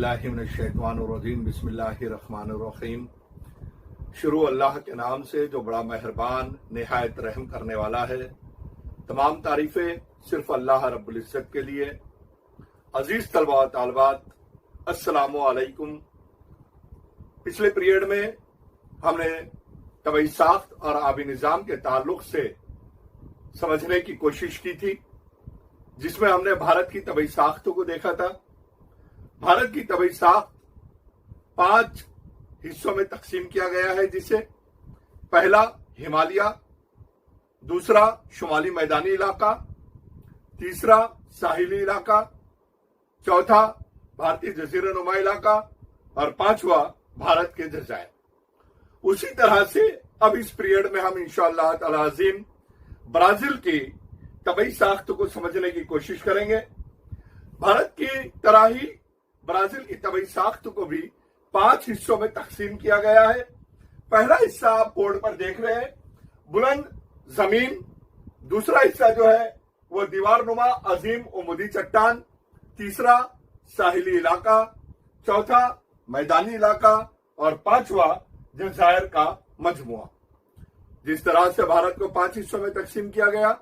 बिस्मिल्लाहिर्रहमानिर्रहीम बिस्मिल्लाहिर्रहमानिर्रहीम। शुरू अल्लाह के नाम से जो बड़ा मेहरबान निहायत रहम करने वाला है। तमाम तारीफें सिर्फ अल्लाह रब्बुल इज्जत के लिए। अजीज तलबा व तालिबात, अस्सलामु अलैकुम। पिछले पीरियड में हमने तबई साख्त और आबी निज़ाम के ताल्लुक से समझने की कोशिश की थी, जिसमें हमने भारत की तबई साख्तों को देखा था। भारत की तबई साख्त 5 हिस्सों में तकसीम किया गया है, जिसे पहला हिमालय, दूसरा शुमाली मैदानी इलाका, तीसरा साहिली इलाका, चौथा भारतीय जजीरा नुमा इलाका और पांचवा भारत के जजायर। उसी तरह से अब इस पीरियड में हम इंशाअल्लाह ताला अज़ीम ब्राजील की तबई साख्त को समझने की कोशिश करेंगे। भारत की तरह ही ब्राजील की तबई साख्त को भी 5 हिस्सों में तकसीम किया गया है। पहला हिस्सा आप बोर्ड पर देख रहे हैं, बुलंद जमीन। दूसरा हिस्सा जो है वो दीवार नुमा अजीम उमुदी चट्टान। तीसरा साहिली इलाका, चौथा मैदानी इलाका और पांचवा जजायर का मजमुआ। जिस तरह से भारत को 5 हिस्सों में तकसीम किया गया,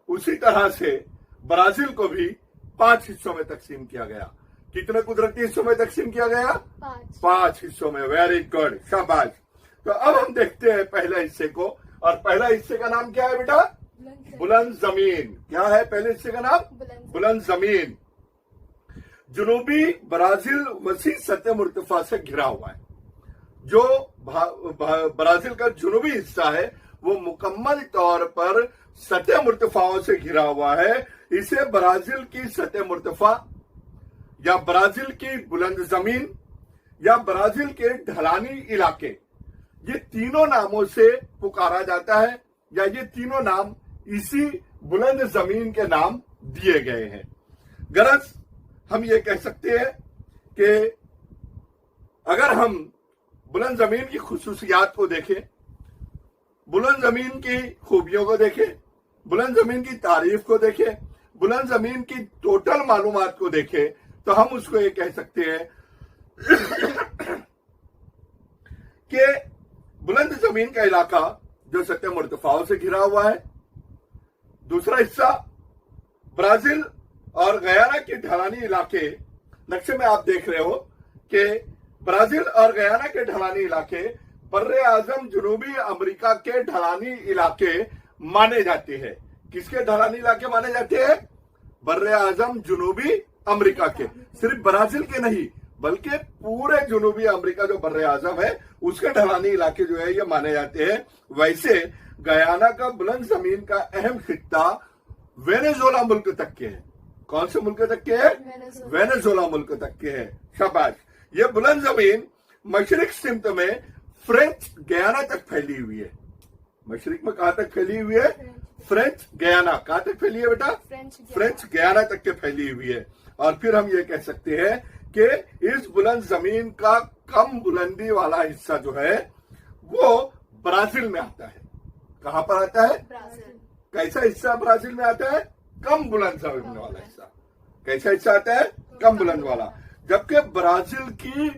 उसी तरह से ब्राजील को भी 5 हिस्सों में तकसीम किया गया। कितने कुदरती हिस्सों में तकसीम किया गया? 5 हिस्सों में। वेरी गुड, शाबाश। तो अब हम देखते हैं पहले हिस्से को, और पहला हिस्से का नाम क्या है बेटा? बुलंद जमीन। क्या है पहले हिस्से का नाम? बुलंद जमीन। जुनूबी ब्राजील वसी सतह मुर्तफा से घिरा हुआ है। जो ब्राजील का जुनूबी हिस्सा है वो मुकम्मल तौर पर सतह मुर्तफाओं से घिरा हुआ है। इसे ब्राजील की सतह मुर्तफा या ब्राजील की बुलंद जमीन या ब्राजील के ढलानी इलाके, ये तीनों नामों से पुकारा जाता है, या ये तीनों नाम इसी बुलंद जमीन के नाम दिए गए हैं। गरज हम ये कह सकते हैं कि अगर हम बुलंद जमीन की खुसूसियात को देखें, बुलंद जमीन की खूबियों को देखें, बुलंद जमीन की तारीफ को देखें, बुलंद जमीन की टोटल मालूमात को देखें, तो हम उसको ये कह सकते हैं कि बुलंद जमीन का इलाका जो सतह मुर्तफाओं से घिरा हुआ है। दूसरा हिस्सा ब्राजील और गयाना के ढलानी इलाके। नक्शे में आप देख रहे हो कि ब्राजील और गयाना के ढलानी इलाके बर्रे आजम जनूबी अमेरिका के ढलानी इलाके माने जाते हैं। किसके ढलानी इलाके माने जाते हैं? बर्रे आजम जनूबी अमेरिका के। सिर्फ ब्राजील के नहीं, बल्कि पूरे जनूबी अमेरिका जो बर्रे आजम है उसके ढलानी इलाके जो है ये माने जाते हैं। वैसे गयाना का बुलंद जमीन का अहम खित्ता वेनेजुएला मुल्क तक के है। कौन से मुल्क तक के है? वेनेजुएला मुल्क तक के है। शाबाश। ये बुलंद जमीन मशरिक सिमत में फ्रेंच गयाना तक फैली हुई है। मशरिक में कहां तक फैली हुई है? French Guiana. कहां तक फैली है बेटा? फ्रेंच गयाना तक के फैली हुई है। और फिर हम ये कह सकते हैं कि इस बुलंद जमीन का कम बुलंदी वाला हिस्सा जो है वो ब्राजील में आता है। कहां पर आता है? ब्राजील। कैसा हिस्सा ब्राजील में आता है? कम बुलंद जमीन वाला हिस्सा। कैसा हिस्सा आता है? कम बुलंद वाला। जबकि ब्राजील की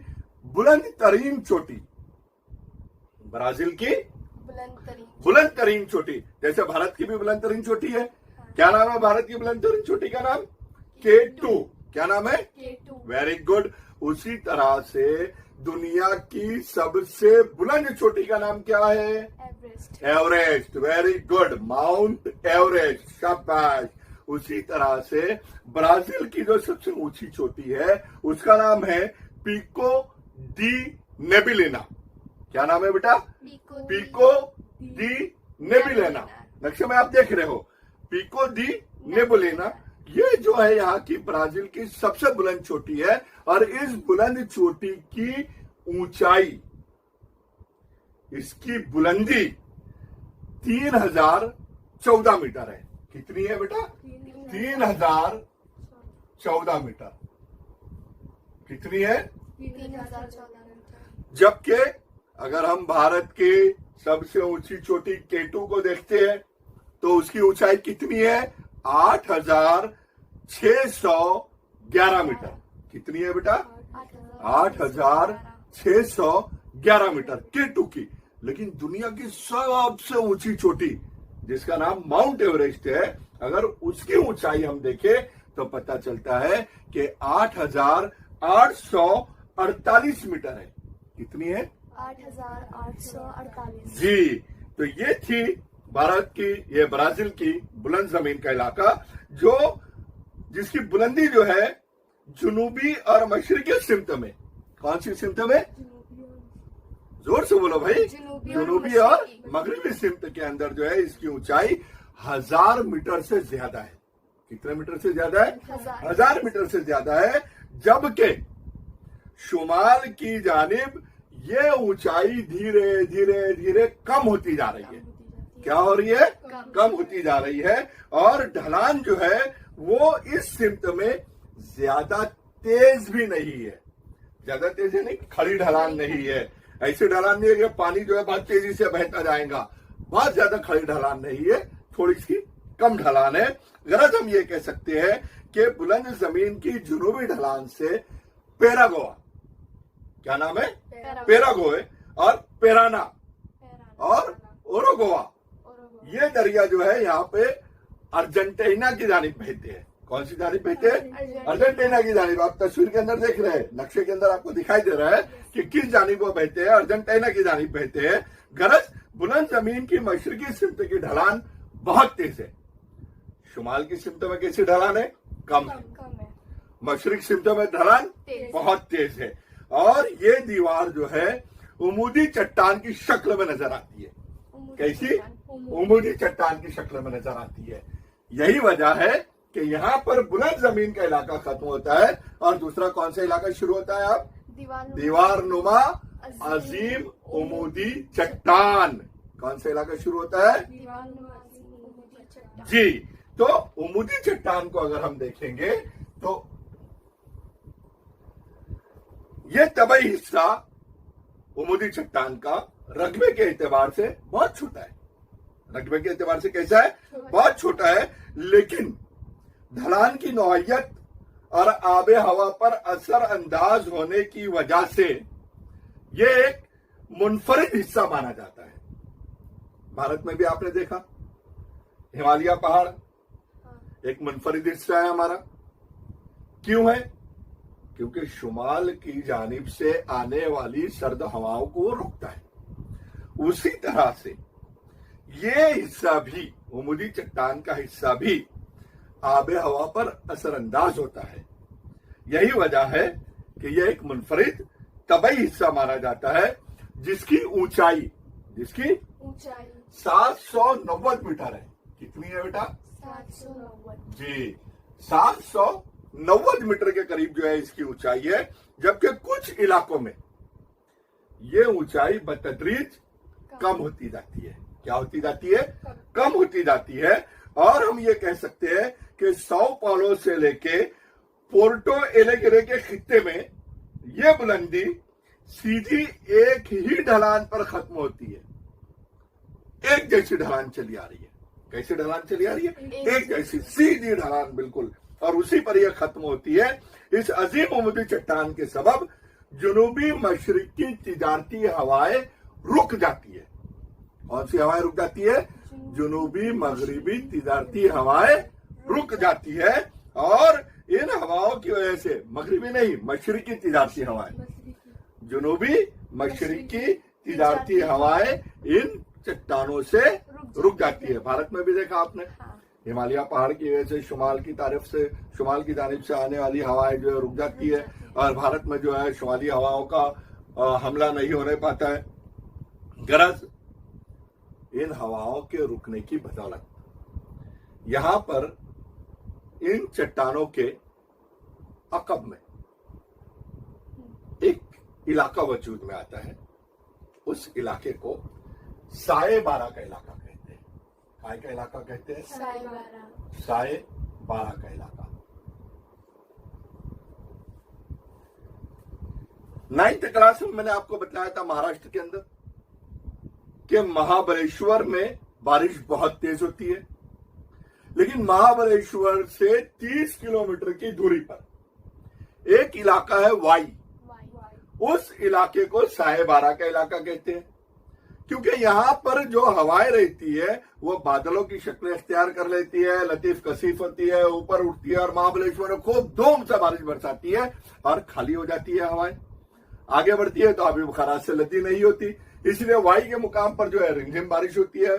बुलंद तरीन चोटी, ब्राजील की बुलंद तरीन चोटी, जैसे भारत की भी बुलंद तरीन चोटी है। क्या नाम है भारत की बुलंद तरीन चोटी का नाम? K2। क्या नाम है? K2। Very good. उसी तरह से दुनिया की सबसे बुलंद चोटी का नाम क्या है? Everest. Very good, mount Everest. शाबाश। उसी तरह से ब्राजील की जो सबसे ऊंची चोटी है उसका नाम है पिको डी नेबिलेना। क्या नाम है बेटा? Pico de Neblina. नक्शे में आप देख रहे हो, पिको डी नेबिलेना। ये जो है यहाँ की ब्राजील की सबसे बुलंद चोटी है, और इस बुलंद चोटी की ऊंचाई, इसकी बुलंदी 3014 मीटर है। कितनी है बेटा? 3014 मीटर। कितनी है? 3014। जबकि अगर हम भारत की सबसे ऊंची चोटी K2 को देखते हैं तो उसकी ऊंचाई कितनी है? 8,611 मीटर। कितनी है बेटा? 8,611 मीटर K2 की। लेकिन दुनिया की सबसे ऊंची चोटी जिसका नाम माउंट एवरेस्ट है, अगर उसकी ऊंचाई हम देखें तो पता चलता है कि 8,848 मीटर है। कितनी है? 8,848। जी। तो ये थी भारत की, ये ब्राजील की बुलंद जमीन का इलाका, जिसकी बुलंदी जो है जुनूबी और मशरकी सिमत में। कौन सी सिमत में? जोर से बोलो भाई। जुनूबी और मगरबी सिमत के अंदर जो है इसकी ऊंचाई 1000 मीटर से ज्यादा है। कितने मीटर से ज्यादा है? 1000 मीटर से ज्यादा है। जबकि शुमाल की जानिब ये ऊंचाई धीरे धीरे धीरे कम होती जा रही है। क्या हो रही है? कम होती जा रही है। और ढलान जो है वो इस सिमत में ज्यादा तेज भी नहीं है। ज्यादा तेज है नहीं, खड़ी ढलान नहीं है। ऐसी ढलान नहीं है कि पानी जो है बहुत तेजी से बहता जाएगा। बहुत ज्यादा खड़ी ढलान नहीं है, थोड़ी सी कम ढलान है। गरज हम ये कह सकते हैं कि बुलंद जमीन की जुनूबी ढलान से पेरागोआ, क्या नाम है? पेरागोए और पेराना और ओरोगोआ, ये दरिया जो है यहाँ पे अर्जेंटीना की जानिब बहते हैं। कौन सी जानिब बहते हैं? अर्जेंटीना की जानिब। आप तस्वीर के अंदर देख रहे हैं, नक्शे के अंदर आपको दिखाई दे रहा है कि किस जानिब वो बहते हैं। अर्जेंटीना की जानिब बहते हैं। गरज बुलंद जमीन की मशरकी सिमत की ढलान बहुत तेज है। शुमाल की सिमत में कैसी ढलान है? कम है। मशरक सिमत में ढलान बहुत तेज है। और ये दीवार जो है उमूदी चट्टान की शक्ल में नजर आती है। कैसी? उमूदी चट्टान की शक्ल में नजर आती है। यही वजह है कि यहाँ पर बुलंद जमीन का इलाका खत्म होता है और दूसरा कौन सा इलाका शुरू होता है? आप दीवार नुमा अजीम उमूदी चट्टान। कौन सा इलाका शुरू होता है? जी। तो उमूदी चट्टान को अगर हम देखेंगे तो ये तबाही हिस्सा उमूदी चट्टान का रकबे के एतबार से बहुत छोटा है। रकबे के एतबार से कैसा है? बहुत छोटा है। लेकिन ढलान की नौइयत और आबे हवा पर असर अंदाज होने की वजह से ये एक मुनफरिद हिस्सा माना जाता है। भारत में भी आपने देखा हिमालय पहाड़ एक मुनफरिद हिस्सा है हमारा। क्यों है? क्योंकि शुमाल की जानिब से आने वाली सर्द हवाओं को रोकता है। उसी तरह से ये हिस्सा भी, उमूदी चट्टान का हिस्सा भी आबे हवा पर असरअंदाज होता है। यही वजह है कि यह एक मुनफरिद तबाही हिस्सा माना जाता है, जिसकी ऊंचाई 790 मीटर है। कितनी है बेटा? 790। जी, 790 मीटर के करीब जो है इसकी ऊंचाई है। जबकि कुछ इलाकों में ये ऊंचाई बतदरीज कम होती जाती है। क्या होती जाती है? कम होती जाती है। और हम ये कह सकते हैं कि साओ पाउलो से लेके पोर्टो एलेग्रे के खित्ते में ये बुलंदी सीधी एक ही ढलान पर खत्म होती है। एक जैसी ढलान चली आ रही है। कैसी ढलान चली आ रही है? एक जैसी सीधी ढलान बिल्कुल। और उसी पर यह खत्म होती है। इस अजीम उमूदी चट्टान के सबब जुनूबी मशरकी तिजारती हवाएं रुक जाती है। कौन सी हवाएं रुक जाती है? जुनूबी मगरिबी तिजारती हवाएं रुक जाती है। और इन हवाओं की वजह से, मगरिबी नहीं, मशरकी तिजारती हवाएं, जुनूबी मशरकी तिजारती हवाएं इन चट्टानों से रुक जाती है। भारत में भी देखा आपने, हिमालय पहाड़ की वजह से शुमाल की जानिब से आने वाली हवाएं जो है रुक जाती है। और भारत में जो है शुमाली हवाओं का हमला नहीं होने पाता है। गरज इन हवाओं के रुकने की बदौलत यहां पर इन चट्टानों के अकब में एक इलाका वजूद में आता है। उस इलाके को साए बारा का इलाका कहते हैं। काय का इलाका कहते हैं? साए बारा का इलाका। 9th क्लास में मैंने आपको बताया था महाराष्ट्र के अंदर कि महाबलेश्वर में बारिश बहुत तेज होती है। लेकिन महाबलेश्वर से 30 किलोमीटर की दूरी पर एक इलाका है वाई। उस इलाके को साए बारह का इलाका कहते हैं, क्योंकि यहाँ पर जो हवाएं रहती है वो बादलों की शक्ल इख्तियार कर लेती है, लतीफ कसीफ होती है, ऊपर उठती है और महाबलेश्वर में खूब धूम से बारिश बरसाती है और खाली हो जाती है। हवाएं आगे बढ़ती है तो अभी बुखारात से लदी नहीं होती, इसलिए वाई के मुकाम पर जो है रिमझिम बारिश होती है,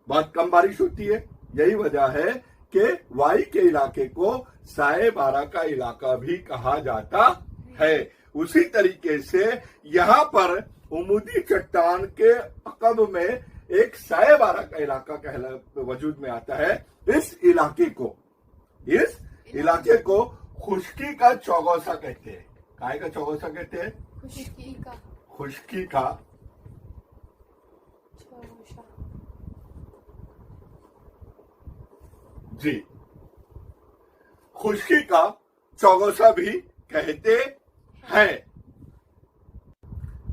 बहुत कम बारिश होती है। यही वजह है कि वाई के इलाके को साए बारह का इलाका भी कहा जाता है। उसी तरीके से यहाँ पर उमूदी चट्टान के अकब में एक साए बारह का इलाका वजूद में आता है। इस इलाके को खुश्की का चौगौसा कहते हैं। काय का चौगौसा कहते हैं? खुश्की का जी, खुश्की का चौगौसा भी कहते हैं।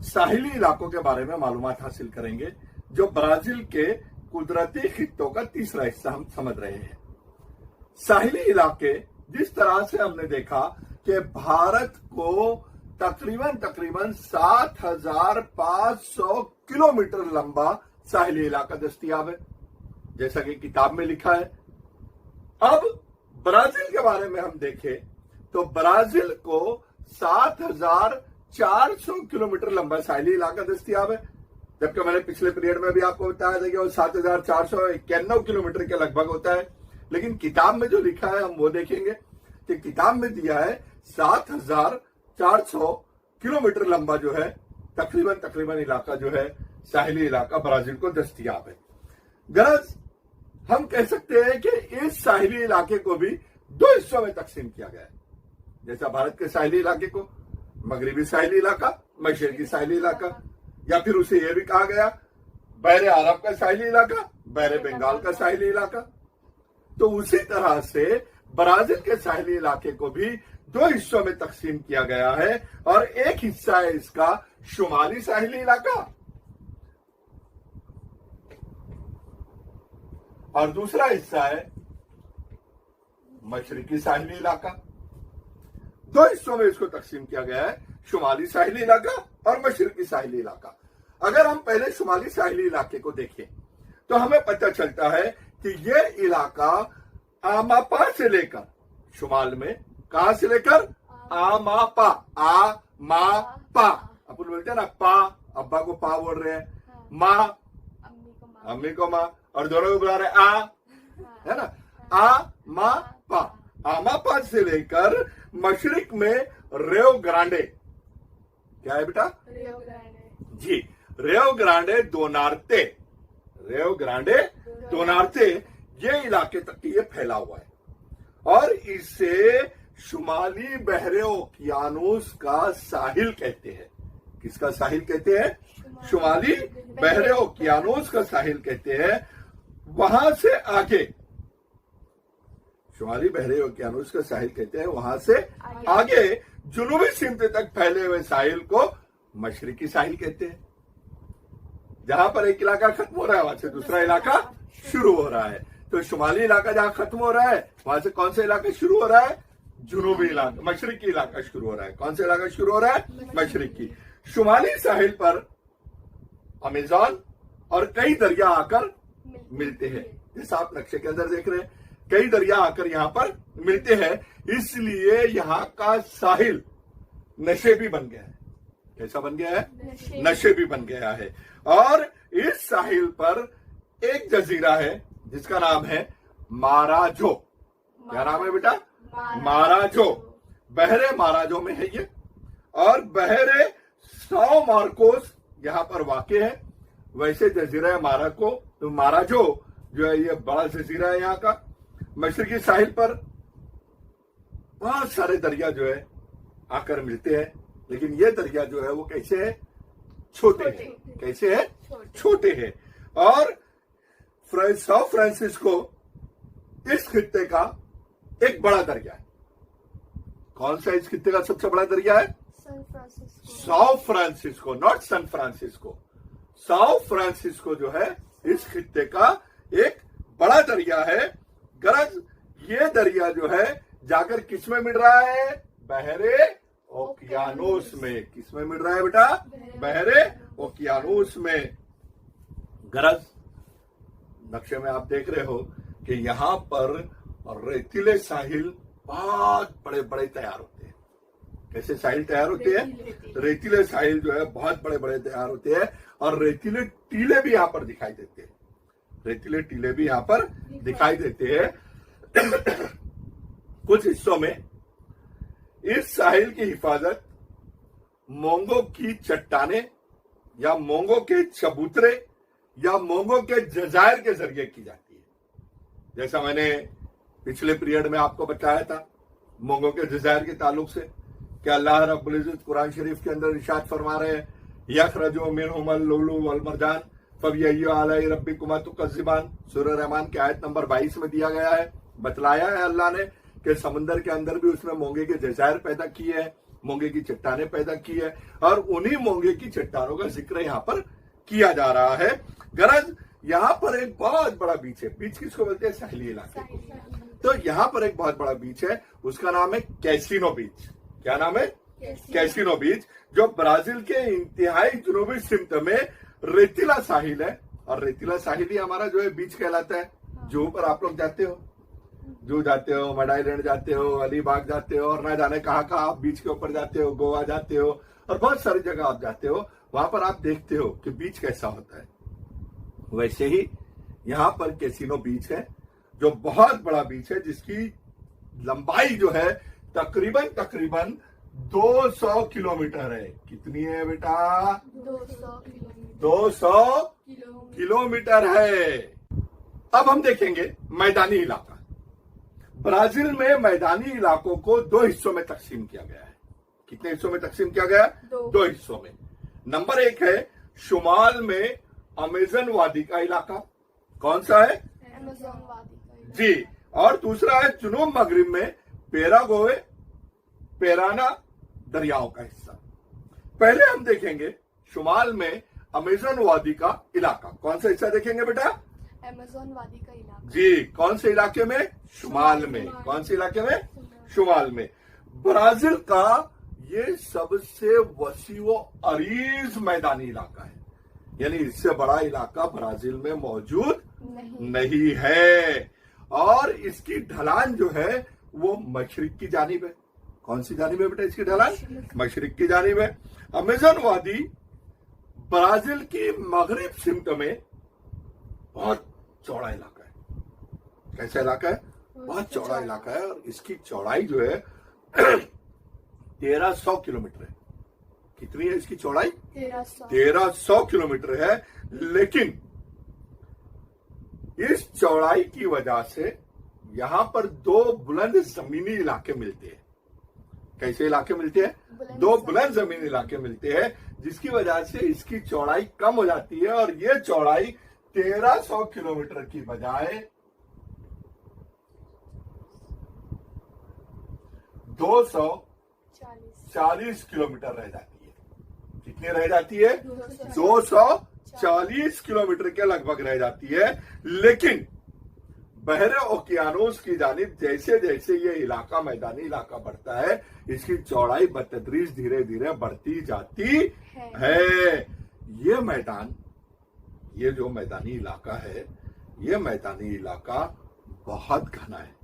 साहिली इलाकों के बारे में मालूमात हासिल करेंगे, जो ब्राजील के कुदरती खित्तों का तीसरा हिस्सा हम समझ रहे हैं। साहिली इलाके, जिस तरह से हमने देखा कि भारत को तकरीबन 7,500 किलोमीटर लंबा साहिली इलाका दस्तयाब है, जैसा कि किताब में लिखा है। अब ब्राजील के बारे में हम देखें तो ब्राजील को 7,400 किलोमीटर लंबा साहिली इलाका दस्तयाब है, जबकि मैंने पिछले पीरियड में भी आपको बताया था कि वो 7,491 किलोमीटर के लगभग होता है। लेकिन किताब में जो लिखा है हम वो देखेंगे कि किताब में दिया है 7,400 किलोमीटर लंबा जो है तकरीबन इलाका जो है साहिली इलाका ब्राजील को दस्तयाब है। गरज हम कह सकते हैं कि इस साहिली इलाके को भी दो हिस्सों में तकसीम किया गया है, जैसा भारत के साहिली इलाके को मगरबी साहिली इलाका, मशरकी साहिली इलाका, या फिर उसे यह भी कहा गया बहरे अरब का साहिली इलाका, बहरे बंगाल का साहिली इलाका। तो उसी तरह से ब्राजील के साहिली इलाके को भी दो हिस्सों में तकसीम किया गया है, और एक हिस्सा है इसका शुमाली साहिली इलाका और दूसरा हिस्सा है मशरकी साहिली इलाका। दो हिस्सों में इसको तकसीम किया गया है, शुमाली साहिली इलाका और मशरकी साहिली इलाका। अगर हम पहले शुमाली साहिली इलाके को देखें तो हमें पता चलता है कि यह इलाका आमापा से लेकर, शुमाल में कहां से लेकर आमापा, अपन बोलते हैं ना पा, अब्बा को पा बोल रहे हैं, माँ अम्मी को माँ, और दोनों को बुला रहे आ, है ना, आमापा से लेकर मशरिक में रेव ग्रांडे, क्या है बेटा? जी, रेव ग्रांडे दोनार्ते ये इलाके तक ये फैला हुआ है, और इसे शुमाली बहरे ओकियानूस का साहिल कहते हैं। किसका साहिल कहते हैं? शुमाली बहरे ओकियानूस का साहिल कहते हैं। वहां से आगे, शुमाली बहरे ओकियानूस का साहिल कहते हैं, वहां से आगे जुनूबी सिंध तक फैले हुए साहिल को मशरिकी साहिल कहते हैं। जहां पर एक इलाका खत्म हो रहा है वहां से दूसरा इलाका शुरू हो रहा है। तो शुमाली इलाका जहां खत्म हो रहा है वहां से कौन सा इलाका शुरू हो रहा है? जुनूबी इलाका, मशरिकी इलाका शुरू हो रहा है। कौन सा इलाका शुरू हो रहा है? मशरिकी। शुमाली साहिल पर अमेज़न और कई दरिया आकर मिलते हैं, जैसा आप नक्शे के अंदर देख रहे हैं, कई दरिया आकर यहाँ पर मिलते हैं, इसलिए यहाँ का साहिल नशेबी बन गया है। कैसा बन गया है? नशेबी बन गया है। और इस साहिल पर एक जजीरा है जिसका नाम है माराजो। क्या नाम है बेटा? माराजो। बहरे माराजो में है ये, और बहरे सौ मार्कोस यहाँ पर वाक़ है। वैसे जजीरा माराजो जो है ये बड़ा जजीरा है यहाँ का। मशरकी साहिल पर बहुत सारे दरिया जो है आकर मिलते हैं, लेकिन ये दरिया जो है वो कैसे है? छोटे हैं। कैसे है? छोटे हैं। और सौ फ्रांसिस्को इस खित्ते का एक बड़ा दरिया है। कौन सा इस खित्ते का सबसे बड़ा दरिया है? सौ फ्रांसिस्को, नॉट सन फ्रांसिस्को। सौ फ्रांसिस्को जो है इस खित्ते का एक बड़ा दरिया है। गरज ये दरिया जो है जाकर किस में मिल रहा है? बहरे ओकियानोस में। किसमें मिल रहा है बेटा? बहरे ओकियानोस में। गरज नक्शे में आप देख रहे हो कि यहाँ पर रेतीले साहिल बहुत बड़े बड़े तैयार होते हैं। कैसे साहिल तैयार होते हैं? रेतीले साहिल जो है बहुत बड़े बड़े तैयार होते हैं और रेतीले टीले भी यहाँ पर दिखाई देते हैं। रेतीले टीले भी यहाँ पर दिखाई देते हैं। कुछ हिस्सों में इस साहिल की हिफाजत मोंगो की चट्टाने या मोंगो के चबूतरे या मोंगो के जजायर के जरिए की जाती है। जैसा मैंने पिछले पीरियड में आपको बताया था मोंगो के जजायर के ताल्लुक से कि अल्लाह रब्बुल इज्जत कुरान शरीफ के अंदर इरशाद फरमा रहे हैं, यखरजु मिनहुमुल लुलु वल मरजान फबियय्यु आलाई रब्बिकुमा तुकज़्ज़िबान। सूरह रहमान के आयत नंबर 22 में दिया गया है, बतलाया है अल्लाह ने कि समंदर के अंदर भी उसने मोंगे के जजायर पैदा किए हैं, मोंगे की चट्टाने पैदा की है और उन्हीं मोंगे की चट्टानों का जिक्र यहाँ पर किया जा रहा है। गरज यहाँ पर एक बहुत बड़ा बीच है। बीच किसको बोलते हैं? साहिली इलाके को। तो यहाँ पर एक बहुत बड़ा बीच है, उसका नाम है कैसिनो बीच। क्या नाम है? कैसिनो बीच, जो ब्राजील के इंतहाई जनूबी सिमत में रेतीला साहिल है। और रेतीला साहिल ही हमारा जो है बीच कहलाता है। जो पर आप लोग जाते हो, जू जाते हो, मड आइलैंड जाते हो, अलीबाग जाते हो और ना जाने कहाँ कहाँ आप बीच के ऊपर जाते हो, गोवा जाते हो और बहुत सारी जगह आप जाते हो, वहां पर आप देखते हो कि बीच कैसा होता है। वैसे ही यहाँ पर कैसिनो बीच है, जो बहुत बड़ा बीच है, जिसकी लंबाई जो है तकरीबन 200 किलोमीटर है। कितनी है बेटा? 200 किलोमीटर है। अब हम देखेंगे मैदानी इलाका। ब्राजील में मैदानी इलाकों को दो हिस्सों में तकसीम किया गया है। कितने हिस्सों में तकसीम किया गया? दो हिस्सों में। नंबर 1 है शुमाल में अमेजन वादी का इलाका। कौन सा है? अमेज़न वादी का जी। और दूसरा है जुनूब मगरिब में पेरागोवे पेराना दरियाओं का हिस्सा। पहले हम देखेंगे शुमाल में अमेजन वादी का इलाका। कौन सा हिस्सा देखेंगे बेटा? अमेज़न वादी का इलाका। जी। कौन से इलाके में? शुमाल में। कौन से इलाके में? शुमाल में। ब्राजील का ये सबसे वसीओ अरीज मैदानी इलाका है, यानी इससे बड़ा इलाका ब्राजील में मौजूद नहीं है। और इसकी ढलान जो है वो मशरिक की जानिब है। कौन सी जानिब है बेटा इसकी ढलान? मशरिक की जानिब है। अमेजन वादी ब्राजील की मगरिब सिमत में बहुत चौड़ा इलाका है। कैसा इलाका है? बहुत चौड़ा इलाका है और इसकी चौड़ाई जो है 1300 किलोमीटर है। कितनी है इसकी चौड़ाई? 1300 किलोमीटर है। लेकिन इस चौड़ाई की वजह से यहां पर दो बुलंद जमीनी इलाके मिलते हैं। कैसे इलाके मिलते हैं? दो बुलंद जमीनी इलाके मिलते हैं, जिसकी वजह से इसकी चौड़ाई कम हो जाती है और ये चौड़ाई 1300 किलोमीटर की बजाय 240 किलोमीटर रह जाती है। कितनी रह जाती है? 240 किलोमीटर के लगभग रह जाती है। लेकिन बहरे ओकियानोस की जानिब जैसे जैसे ये इलाका मैदानी इलाका बढ़ता है, इसकी चौड़ाई बतदरीज धीरे धीरे बढ़ती जाती है। ये मैदान, ये जो मैदानी इलाका है, ये मैदानी इलाका बहुत घना है।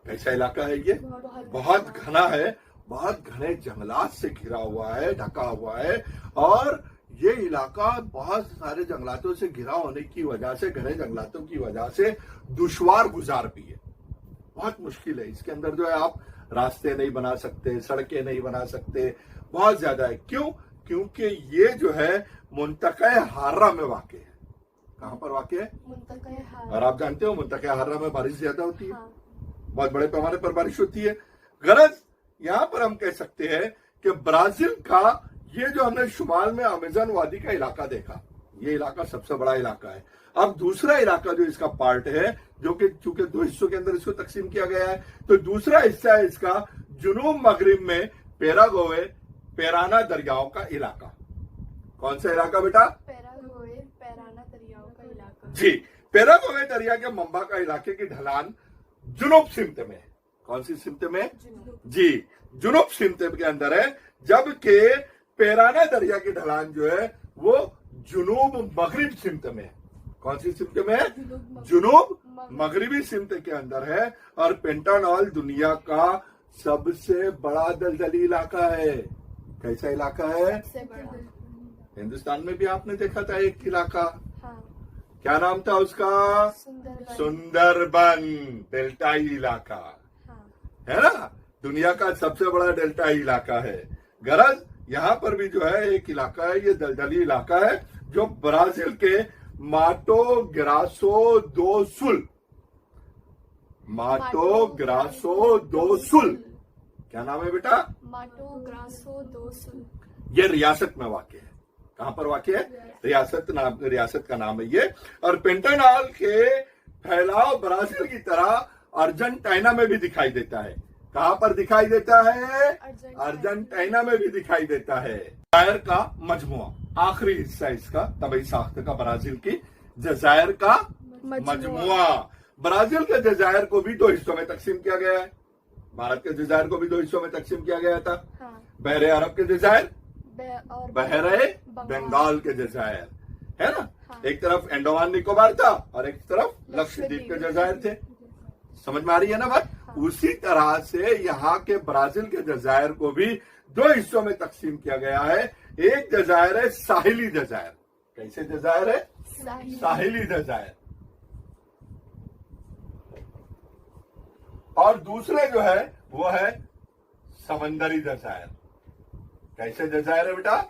कैसा इलाका है ये? बहुत घना है, बहुत घने जंगलात से घिरा हुआ है, ढका हुआ है। और ये इलाका बहुत सारे जंगलातों से घिरा होने की वजह से, घने जंगलातों की वजह से दुश्वार गुजार भी है। बहुत मुश्किल है। इसके अंदर जो है आप रास्ते नहीं बना सकते, सड़कें नहीं बना सकते, बहुत ज्यादा है। क्यों? क्योंकि ये जो है मुंतक़ा हार्रा में वाक़ है। कहाँ पर वाक़ है? मुंतक़ा हार्रा। और आप जानते हो मुंतक़ा हार्रा में बारिश ज्यादा होती है। हाँ। बहुत बड़े पैमाने पर बारिश होती है। गरज यहाँ पर हम कह सकते हैं कि ब्राजील का ये जो हमने शुमाल में अमेजन वादी का इलाका देखा, ये इलाका सबसे बड़ा इलाका है। अब दूसरा इलाका जो इसका पार्ट है, जो कि चूंकि दो हिस्सों के अंदर इसको तकसीम किया गया है, तो दूसरा हिस्सा है इसका जुनूब मगरिब में पेरागोवे पेराना दरियाओं का इलाका। कौन सा इलाका बेटा? पेरागोवे पेराना दरियाओं का इलाका। जी। पेरागोवे दरिया के मंबा का इलाके की ढलान जुनूब सिमत में है। कौन सी सिमत में? जुनूब। जी, जुनूब सिमत के अंदर है, जबकि पेराना दरिया की ढलान जो है वो जुनूब मगरिब सिमत में है। कौन सी सिमत में है? जुनूब मगरिबी सिमत के अंदर है। और पेंटानॉल दुनिया का सबसे बड़ा दलदली इलाका है। कैसा इलाका है? सबसे बड़ा। हिंदुस्तान में भी आपने देखा था एक इलाका, हाँ, क्या नाम था उसका? सुंदरबन। सुंदरबन, डेल्टाई इलाका हाँ, है ना, दुनिया का सबसे बड़ा डेल्टाई इलाका है। गरज यहाँ पर भी जो है एक इलाका है, ये दलदली इलाका है, जो ब्राजील के माटो ग्रासो दो सुल, माटो ग्रासो दो सुल, क्या नाम है बेटा? माटो ग्रासो दो सुल। ये रियासत में वाक़ है। कहां पर वाक़ है? रियासत का नाम है ये। और पेंटानॉल के फैलाव ब्राजील की तरह अर्जेंटीना में भी दिखाई देता है। कहां पर दिखाई देता है? अर्जेंटीना में भी दिखाई देता है। जजायर का मजमुआ, आखिरी हिस्सा इसका तबई साख्त का, ब्राजील की जजायर का मजमुआ। ब्राजील के जजायर को भी 2 हिस्सों में तकसीम किया गया है। भारत के जजायर को भी 2 हिस्सों में तकसीम किया गया था। हाँ, बहरे अरब के जजायर, और बहरे बंगाल के जजायर, है ना। हाँ। एक तरफ अंडमान निकोबार था और एक तरफ लक्षद्वीप के जजायर थे। समझ में आ रही है ना बात? हाँ। उसी तरह से यहाँ के ब्राजील के जजायर को भी 2 हिस्सों में तकसीम किया गया है। एक जजायर है साहिली जजायर। कैसे जजायर है? साहिली जजायर। और दूसरे जो है वो है समंदरी जजायर। कैसे जजायर है बेटा?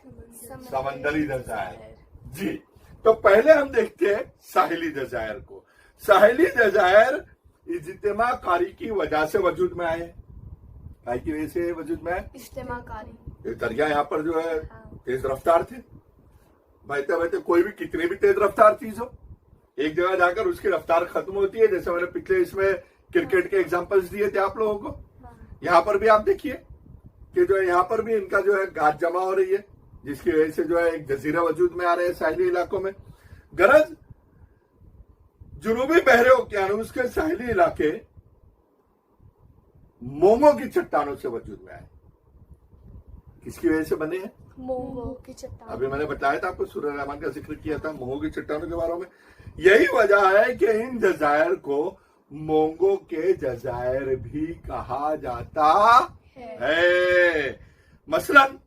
समंदरी जजायर। जी, तो पहले हम देखते हैं साहिली जजायर को। साहिली जजायर इज्तिमा कारी की वजह से वजूद में आए। काय की वजह से वजूद में आए? इज्तिमाकारी। दरिया यहाँ पर जो है हाँ। तेज रफ्तार थे। बहते बहते कोई भी कितनी भी तेज रफ्तार चीज हो, एक जगह जाकर उसकी रफ्तार खत्म होती है। जैसे मैंने पिछले इसमें क्रिकेट के एग्जांपल्स दिए थे आप लोगों को। हाँ, यहाँ पर भी आप देखिए कि जो है यहाँ पर भी इनका जो है गाद जमा हो रही है, जिसकी वजह से जो है एक जजीरा वजूद में आ रहे हैं साहिली इलाकों में। गरज जुनूबी बहरे ओकियानूस के साहिली इलाके मोंगो की चट्टानों से वजूद में आए। किसकी वजह से बने हैं? मोंगो की चट्टान। अभी मैंने बताया था आपको, सूरह रहमान का जिक्र किया था मोंगो की चट्टानों के बारे में। यही वजह है कि इन जजायर को मोंगो के जजायर भी कहा जाता है। मसलन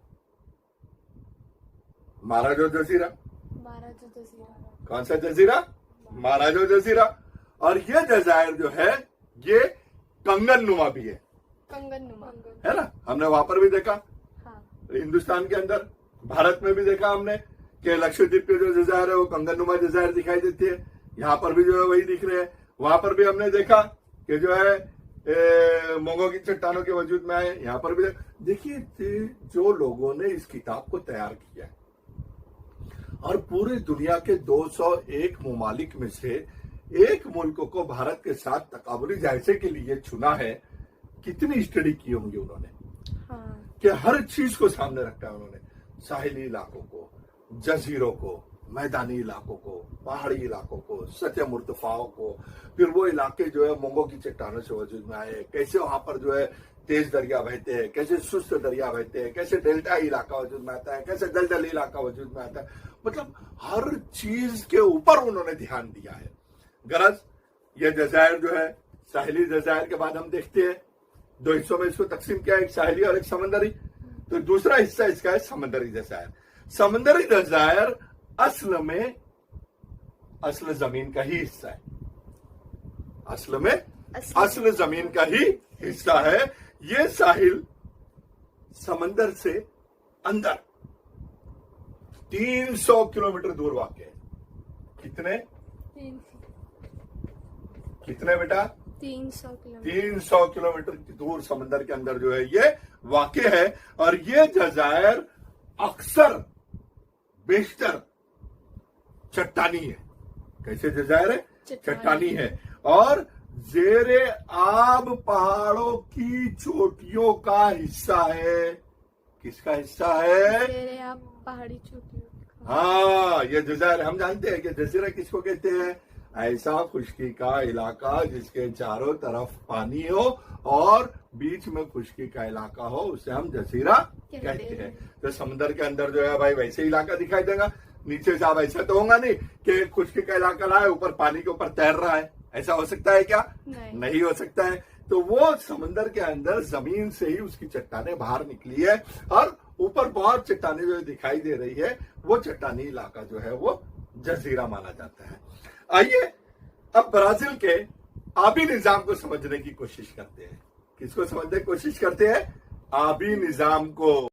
माराजो जजीरा। महाराजो जजीरा। कौन सा जजीरा? माराजो जजीरा। और ये जजायर जो है ये कंगन नुमा भी है ना। हमने वहां पर भी देखा, हाँ, हिंदुस्तान के अंदर, भारत में भी देखा हमने कि लक्षद्वीप के जो जजायर है वो कंगन नुमा जजायर दिखाई देती है। यहाँ पर भी जो है वही दिख रहे हैं। वहां पर भी हमने देखा कि जो है मोंगो की चट्टानों के वजूद में आए। यहाँ पर भी देखिए, जो लोगों ने इस किताब को तैयार किया और पूरी दुनिया के 201 ममालिक में से एक मुल्क को भारत के साथ तकाबुली जायजे के लिए चुना है। कितनी स्टडी की होंगी उन्होंने, हाँ, कि हर चीज को सामने रखा है उन्होंने। साहिली इलाकों को, जजीरों को, मैदानी इलाकों को, पहाड़ी इलाकों को, सतह मुर्तफाओं को, फिर वो इलाके जो है मोंगो की चट्टानों से वजूद में आए। कैसे वहां पर जो है तेज दरिया बहते हैं, कैसे सुस्त दरिया बहते हैं, कैसे डेल्टा इलाका वजूद में आता है, कैसे दलदली इलाका वजूद में आता है। मतलब हर चीज के ऊपर उन्होंने ध्यान दिया है। गरज ये जजायर जो है, साहिली जजायर के बाद हम देखते हैं 2 हिस्सों में इसको तकसीम किया, एक साहिली और एक समंदरी। तो दूसरा हिस्सा इसका है समंदरी जजायर। समंदरी जजायर असल में असल जमीन का ही हिस्सा है। असल में असल जमीन का ही हिस्सा है। ये साहिल समंदर से अंदर 300 किलोमीटर दूर वाक़ है। कितने बेटा? 300 किलोमीटर दूर समंदर के अंदर जो है ये वाक़ है। और ये जजायर अक्सर बेशतर चट्टानी है। कैसे जजायर है? चट्टानी है। और जेरे आब पहाड़ों की चोटियों का हिस्सा है। किसका हिस्सा है? तेरे आप पहाड़ी चोटियों। हाँ, ये जजायर हम जानते हैं कि जजीरा किसको कहते हैं? ऐसा खुश्की का इलाका जिसके चारों तरफ पानी हो और बीच में खुश्की का इलाका हो, उसे हम जजीरा कहते हैं। तो समुद्र के अंदर जो है भाई वैसे इलाका दिखाई देगा, नीचे से आप ऐसा तो होगा नहीं कि खुश्की का इलाका रहा है ऊपर पानी के ऊपर तैर रहा है, ऐसा हो सकता है क्या? नहीं हो सकता है। तो वो समुद्र के अंदर जमीन से ही उसकी चट्टानें बाहर निकली है और ऊपर बहुत चट्टानें जो दिखाई दे रही है, वो चट्टानी इलाका जो है वो जजीरा माना जाता है। आइए अब ब्राजील के आबी निजाम को समझने की कोशिश करते हैं। किसको समझने की कोशिश करते हैं? आबी निजाम को।